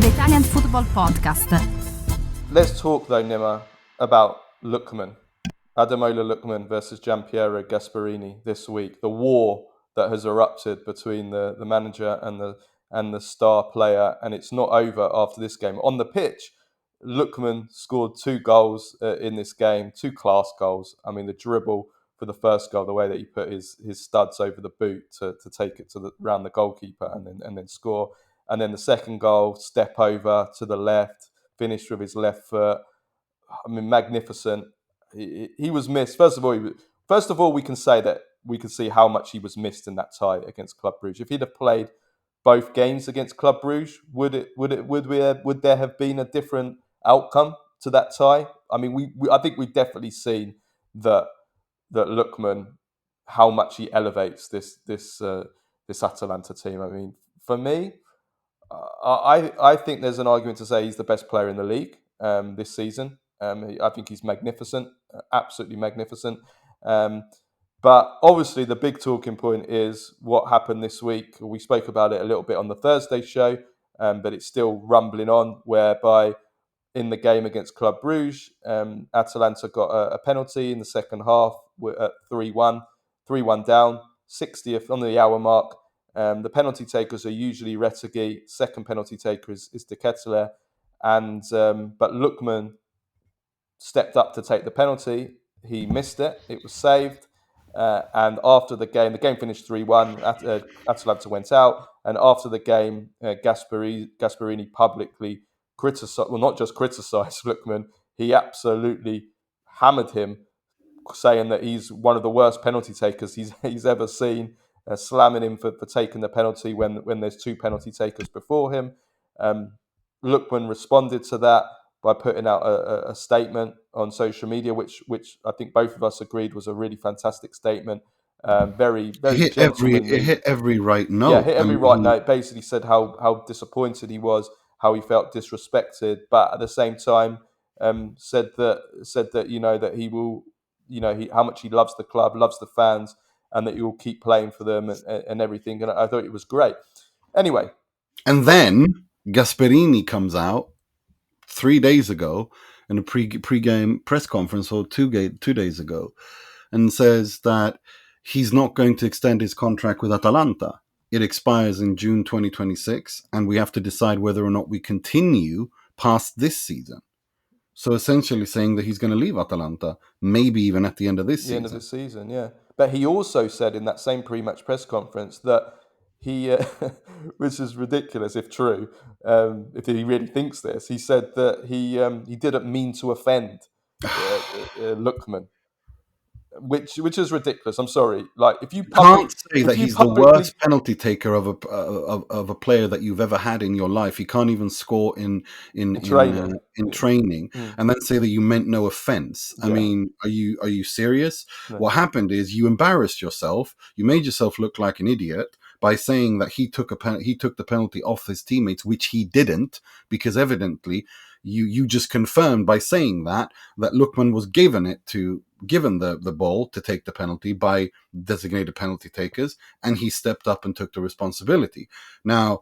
the Italian Football Podcast. Let's talk though, Nima, about Lookman. Ademola Lookman versus Gian Piero Gasperini this week. The war that has erupted between the manager and the star player, and it's not over after this game. On the pitch, Lookman scored 2 goals in this game, 2 class goals. I mean, the dribble for the first goal, the way that he put his studs over the boot to take it around the goalkeeper and then score. And then the second goal, step over to the left, finished with his left foot. I mean, magnificent. He was missed. First of all, we can say that we can see how much he was missed in that tie against Club Brugge. If he'd have played both games against Club Brugge, would there have been a different outcome to that tie? I mean, I think we've definitely seen that Lookman, how much he elevates this Atalanta team. I mean, for me, I think there's an argument to say he's the best player in the league this season. I think he's magnificent, absolutely magnificent. But obviously, the big talking point is what happened this week. We spoke about it a little bit on the Thursday show, but it's still rumbling on, whereby in the game against Club Brugge, Atalanta got a penalty in the second half at 3-1 down, 60th on the hour mark. The penalty takers are usually Retegui. Second penalty taker is De Ketelaere. But Lookman stepped up to take the penalty. He missed it. It was saved. And after the game finished 3-1. Atalanta went out. And after the game, Gasperini publicly criticised, well, not just criticised Lookman, he absolutely hammered him, saying that he's one of the worst penalty takers he's ever seen, slamming him for taking the penalty when there's 2 penalty takers before him. Lookman responded to that by putting out a statement on social media, which I think both of us agreed was a really fantastic statement. Very, very gentlemanly. It hit every right note. Yeah, hit every right note. Basically said how disappointed he was, how he felt disrespected, but at the same time said that that he will, how much he loves the club, loves the fans, and that he will keep playing for them and everything. And I thought it was great. Anyway. And then Gasperini comes out 3 days ago in a pre-game press conference, or 2 days ago, and says that he's not going to extend his contract with Atalanta. It expires in June 2026, and we have to decide whether or not we continue past this season. So essentially saying that he's going to leave Atalanta, maybe even at the end of this season. End of the season, yeah. But he also said in that same pre-match press conference that he, which is ridiculous if true, if he really thinks this, he said that he didn't mean to offend Lookman. Which is ridiculous. I'm sorry. Like, if you can't say that he's the worst penalty taker of a player that you've ever had in your life. He can't even score in training, and then say that you meant no offense. Yeah. I mean, are you serious? No. What happened is you embarrassed yourself. You made yourself look like an idiot by saying that he took the penalty off his teammates, which he didn't, because evidently you just confirmed by saying that Lookman was given the ball to take the penalty by designated penalty takers, and he stepped up and took the responsibility. Now,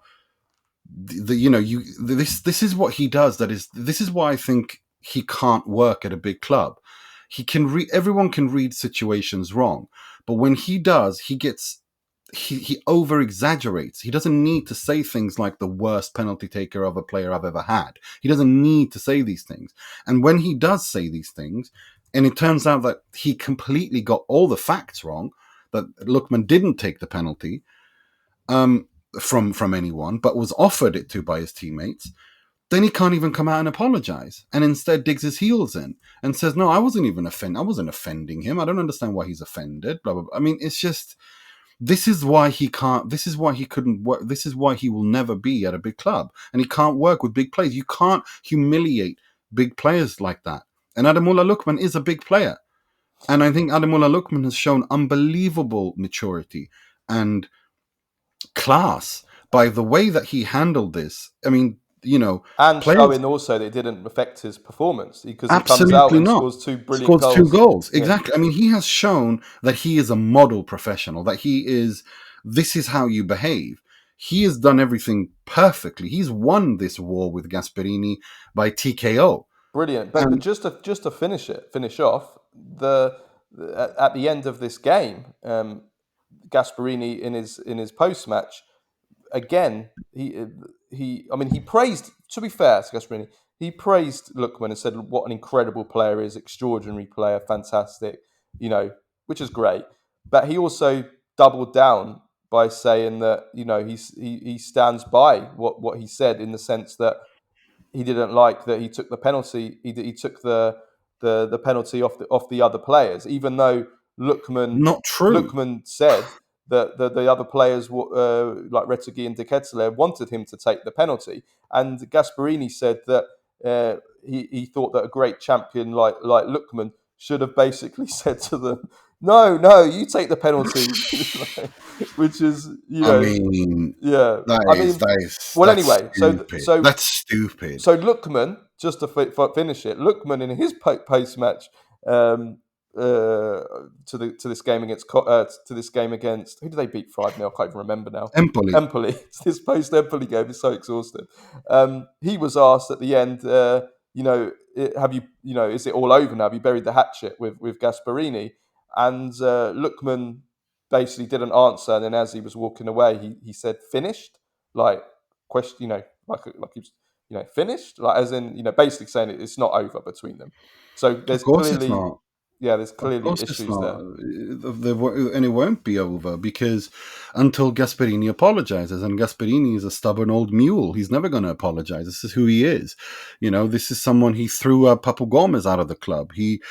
this is what he does. This is why I think he can't work at a big club. Everyone can read situations wrong, but when he does, he over exaggerates. He doesn't need to say things like the worst penalty taker of a player I've ever had. He doesn't need to say these things. And when he does say these things, and it turns out that he completely got all the facts wrong, that Lookman didn't take the penalty from anyone, but was offered it to by his teammates, then he can't even come out and apologize, and instead digs his heels in and says, no, I wasn't offending him. I don't understand why he's offended, blah, blah, blah. I mean, it's just... This is why he can't. This is why he couldn't work. This is why he will never be at a big club, and he can't work with big players. You can't humiliate big players like that. And Ademola Lookman is a big player, and I think Ademola Lookman has shown unbelievable maturity and class by the way that he handled this. I mean, and showing also that it didn't affect his performance, because he comes out and scores 2 brilliant goals. 2 goals, exactly. Yeah. I mean, he has shown that he is a model professional. That this is how you behave. he has done everything perfectly. He's won this war with Gasperini by TKO. Brilliant. But just to finish off, at the end of this game, Gasperini in his post match, again, he praised. To be fair to Gasperini, he praised Lookman and said what an incredible player he is, extraordinary player, fantastic, which is great. But he also doubled down by saying that he stands by what he said, in the sense that he didn't like that he took the penalty. He took the penalty off the other players, even though Not true. Lookman said that the other players, like Retegui and De Ketelaere, wanted him to take the penalty, and Gasperini said that he thought that a great champion like Lookman should have basically said to them, "No, you take the penalty," which is I mean, yeah. Well, that's anyway, stupid. That's stupid. so Lookman, just to finish it, Lookman in his post match to this game against who did they beat 5-0? I can't even remember now. Empoli. Empoli. This post Empoli game is so exhausting. He was asked at the end, is it all over now? Have you buried the hatchet with Gasperini? And Lookman basically didn't answer, and then as he was walking away, he said, "Finished?" Like question, like he was, finished, like as in, basically saying it's not over between them. So Of course it's not. there's Of clearly course it's issues not. there. And it won't be over, because until Gasperini apologizes, and Gasperini is a stubborn old mule. He's never going to apologize. This is who he is. This is someone. He threw Papu Gomez out of the club. He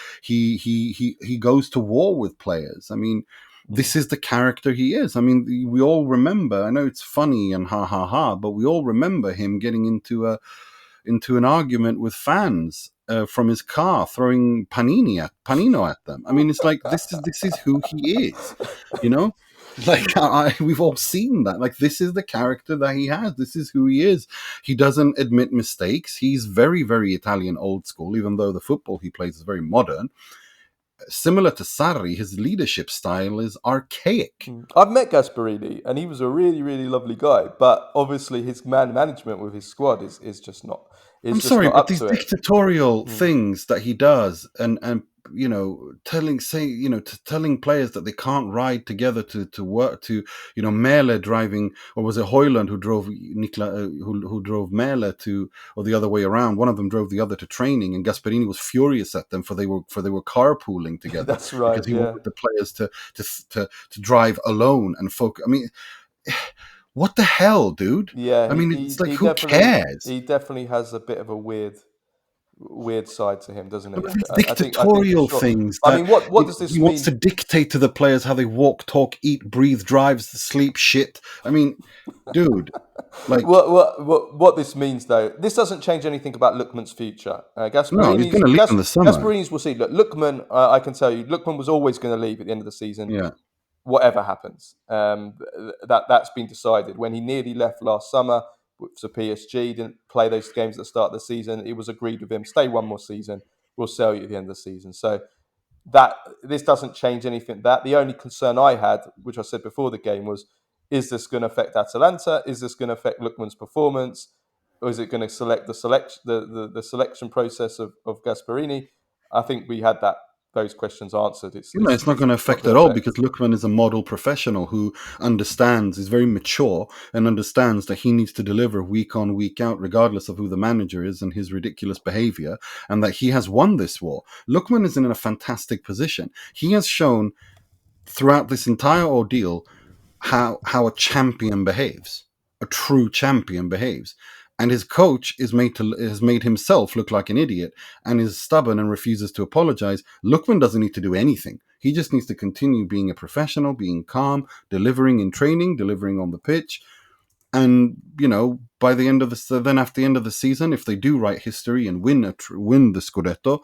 goes to war with players. I mean, this is the character he is. I mean, we all remember. I know it's funny and ha ha ha, but we all remember him getting into an argument with fans from his car, throwing panino at them. I mean, it's like this is who he is, Like we've all seen that. Like, this is the character that he has. This is who he is. He doesn't admit mistakes. He's very, very Italian old school, even though the football he plays is very modern. Similar to Sarri, his leadership style is archaic. I've met Gasperini, and he was a really, really lovely guy. But obviously, his management with his squad is just not. I'm sorry, but these dictatorial things that he does, and telling players that they can't ride together to work, Mele driving, or was it Hoyland who drove who drove Mele to, or the other way around? One of them drove the other to training, and Gasperini was furious at them for they were carpooling together. That's right. Because he wanted the players to drive alone and focus. I mean, what the hell, dude? Yeah, I mean, it's like, who cares? He definitely has a bit of a weird side to him, doesn't he? But these dictatorial things. I mean, what does this mean? He wants to dictate to the players how they walk, talk, eat, breathe, drive, sleep, shit. I mean, dude. Like, what this means, though, this doesn't change anything about Lookman's future. Gasperini's, no, he's going to leave in the summer. Gasperini's, we'll see. Look, Lookman, I can tell you, Lookman was always going to leave at the end of the season. Yeah. Whatever happens, that's been decided. When he nearly left last summer for PSG, didn't play those games at the start of the season, it was agreed with him, stay one more season, we'll sell you at the end of the season. So that this doesn't change anything. That the only concern I had, which I said before the game, was, is this going to affect Atalanta? Is this going to affect Lookman's performance? Or is it going to select the selection process of Gasperini? I think we had those questions answered. It's not going to affect at all, because Lookman is a model professional who is very mature, and understands that he needs to deliver week on, week out, regardless of who the manager is and his ridiculous behavior, and that he has won this war. Lookman is in a fantastic position. He has shown throughout this entire ordeal how a champion behaves, a true champion behaves. And his coach has made himself look like an idiot, and is stubborn and refuses to apologize. Lookman doesn't need to do anything. He just needs to continue being a professional, being calm, delivering in training, delivering on the pitch. And, by the end of after the end of the season, if they do write history and win the Scudetto,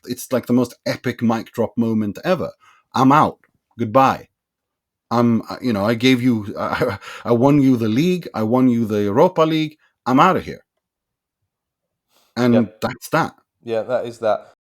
it's like the most epic mic drop moment ever. I'm out. Goodbye. I gave you, I won you the league. I won you the Europa League. I'm out of here. And that's that. Yeah, that is that.